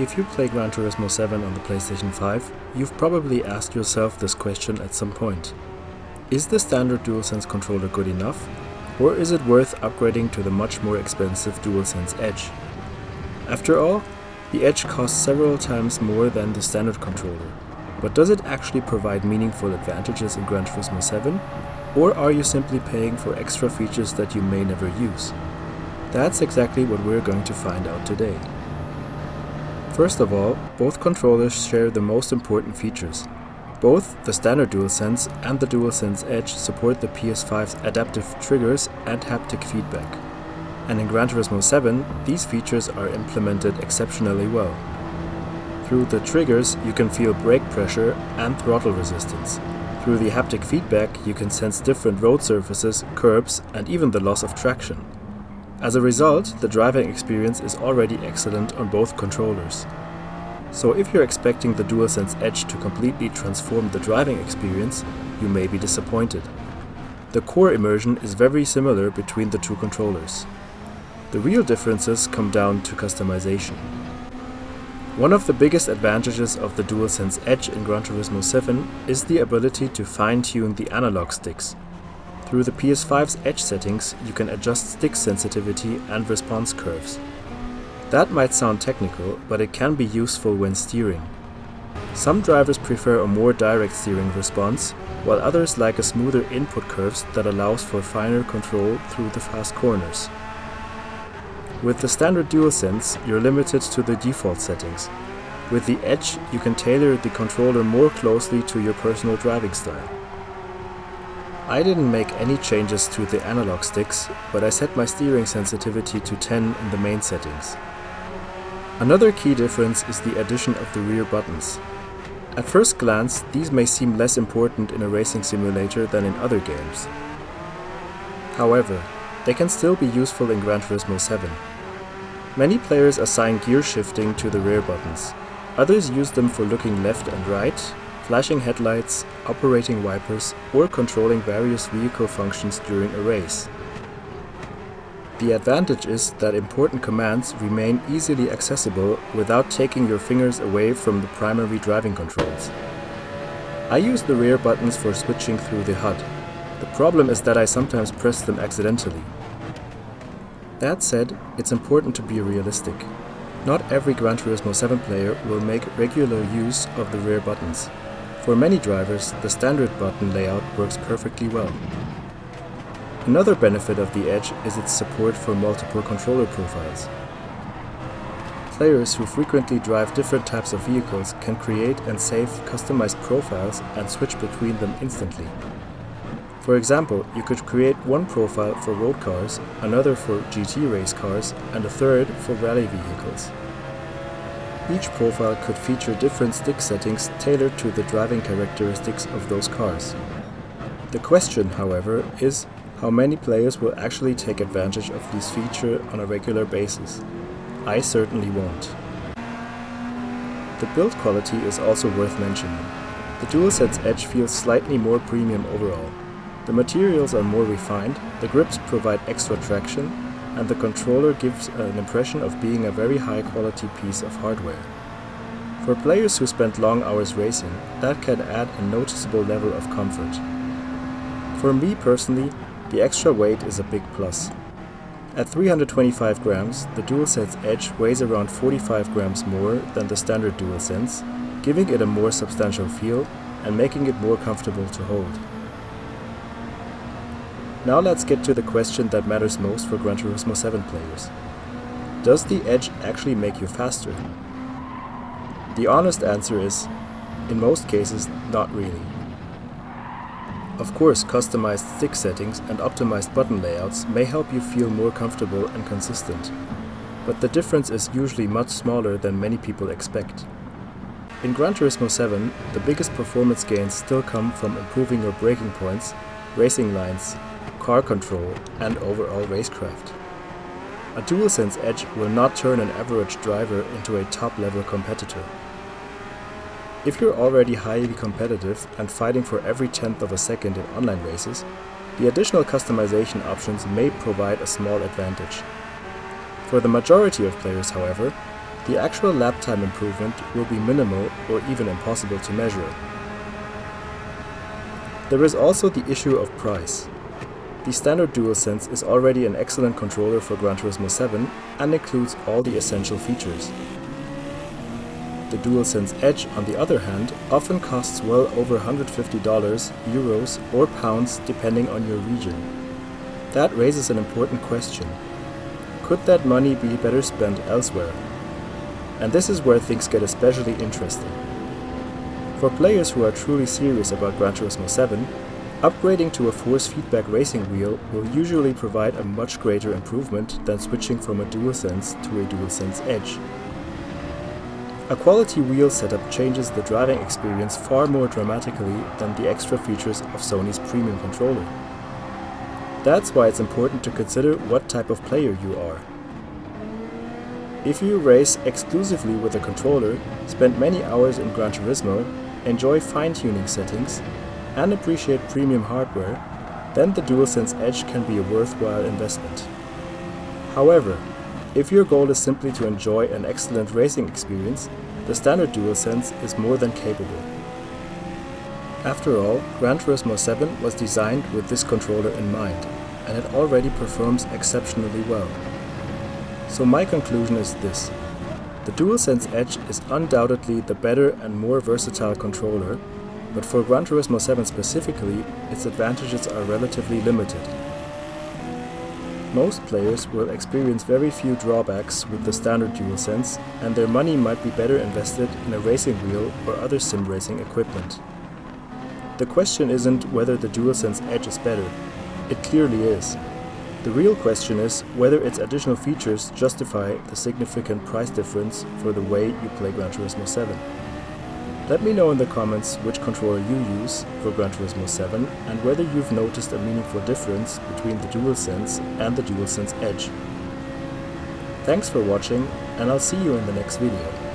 If you play Gran Turismo 7 on the PlayStation 5, you've probably asked yourself this question at some point. Is the standard DualSense controller good enough, or is it worth upgrading to the much more expensive DualSense Edge? After all, the Edge costs several times more than the standard controller, but does it actually provide meaningful advantages in Gran Turismo 7, or are you simply paying for extra features that you may never use? That's exactly what we're going to find out today. First of all, both controllers share the most important features. Both the standard DualSense and the DualSense Edge support the PS5's adaptive triggers and haptic feedback. And in Gran Turismo 7, these features are implemented exceptionally well. Through the triggers, you can feel brake pressure and throttle resistance. Through the haptic feedback, you can sense different road surfaces, curbs, and even the loss of traction. As a result, the driving experience is already excellent on both controllers. So if you're expecting the DualSense Edge to completely transform the driving experience, you may be disappointed. The core immersion is very similar between the two controllers. The real differences come down to customization. One of the biggest advantages of the DualSense Edge in Gran Turismo 7 is the ability to fine-tune the analog sticks. Through the PS5's Edge settings, you can adjust stick sensitivity and response curves. That might sound technical, but it can be useful when steering. Some drivers prefer a more direct steering response, while others like a smoother input curves that allows for finer control through the fast corners. With the standard DualSense, you're limited to the default settings. With the Edge, you can tailor the controller more closely to your personal driving style. I didn't make any changes to the analog sticks, but I set my steering sensitivity to 10 in the main settings. Another key difference is the addition of the rear buttons. At first glance, these may seem less important in a racing simulator than in other games. However, they can still be useful in Gran Turismo 7. Many players assign gear shifting to the rear buttons. Others use them for looking left and right, flashing headlights, operating wipers, or controlling various vehicle functions during a race. The advantage is that important commands remain easily accessible without taking your fingers away from the primary driving controls. I use the rear buttons for switching through the HUD. The problem is that I sometimes press them accidentally. That said, it's important to be realistic. Not every Gran Turismo 7 player will make regular use of the rear buttons. For many drivers, the standard button layout works perfectly well. Another benefit of the Edge is its support for multiple controller profiles. Players who frequently drive different types of vehicles can create and save customized profiles and switch between them instantly. For example, you could create one profile for road cars, another for GT race cars, and a third for rally vehicles. Each profile could feature different stick settings tailored to the driving characteristics of those cars. The question, however, is how many players will actually take advantage of this feature on a regular basis. I certainly won't. The build quality is also worth mentioning. The DualSense Edge feels slightly more premium overall. The materials are more refined, the grips provide extra traction, and the controller gives an impression of being a very high quality piece of hardware. For players who spend long hours racing, that can add a noticeable level of comfort. For me personally, the extra weight is a big plus. At 325 grams, the DualSense Edge weighs around 45 grams more than the standard DualSense, giving it a more substantial feel and making it more comfortable to hold. Now let's get to the question that matters most for Gran Turismo 7 players. Does the Edge actually make you faster? The honest answer is, in most cases, not really. Of course, customized stick settings and optimized button layouts may help you feel more comfortable and consistent, but the difference is usually much smaller than many people expect. In Gran Turismo 7, the biggest performance gains still come from improving your braking points, racing lines, car control, and overall racecraft. A DualSense Edge will not turn an average driver into a top-level competitor. If you're already highly competitive and fighting for every tenth of a second in online races, the additional customization options may provide a small advantage. For the majority of players, however, The actual lap time improvement will be minimal or even impossible to measure. There is also the issue of price. The standard DualSense is already an excellent controller for Gran Turismo 7 and includes all the essential features. The DualSense Edge, on the other hand, often costs well over $150, euros or pounds depending on your region. That raises an important question. Could that money be better spent elsewhere? And this is where things get especially interesting. For players who are truly serious about Gran Turismo 7, upgrading to a force feedback racing wheel will usually provide a much greater improvement than switching from a DualSense to a DualSense Edge. A quality wheel setup changes the driving experience far more dramatically than the extra features of Sony's premium controller. That's why it's important to consider what type of player you are. If you race exclusively with a controller, spend many hours in Gran Turismo, enjoy fine-tuning settings, and appreciate premium hardware, then the DualSense Edge can be a worthwhile investment. However, if your goal is simply to enjoy an excellent racing experience, the standard DualSense is more than capable. After all, Gran Turismo 7 was designed with this controller in mind, and it already performs exceptionally well. So my conclusion is this: the DualSense Edge is undoubtedly the better and more versatile controller, but for Gran Turismo 7 specifically, its advantages are relatively limited. Most players will experience very few drawbacks with the standard DualSense, and their money might be better invested in a racing wheel or other sim racing equipment. The question isn't whether the DualSense Edge is better. It clearly is. The real question is whether its additional features justify the significant price difference for the way you play Gran Turismo 7. Let me know in the comments which controller you use for Gran Turismo 7 and whether you've noticed a meaningful difference between the DualSense and the DualSense Edge. Thanks for watching, and I'll see you in the next video.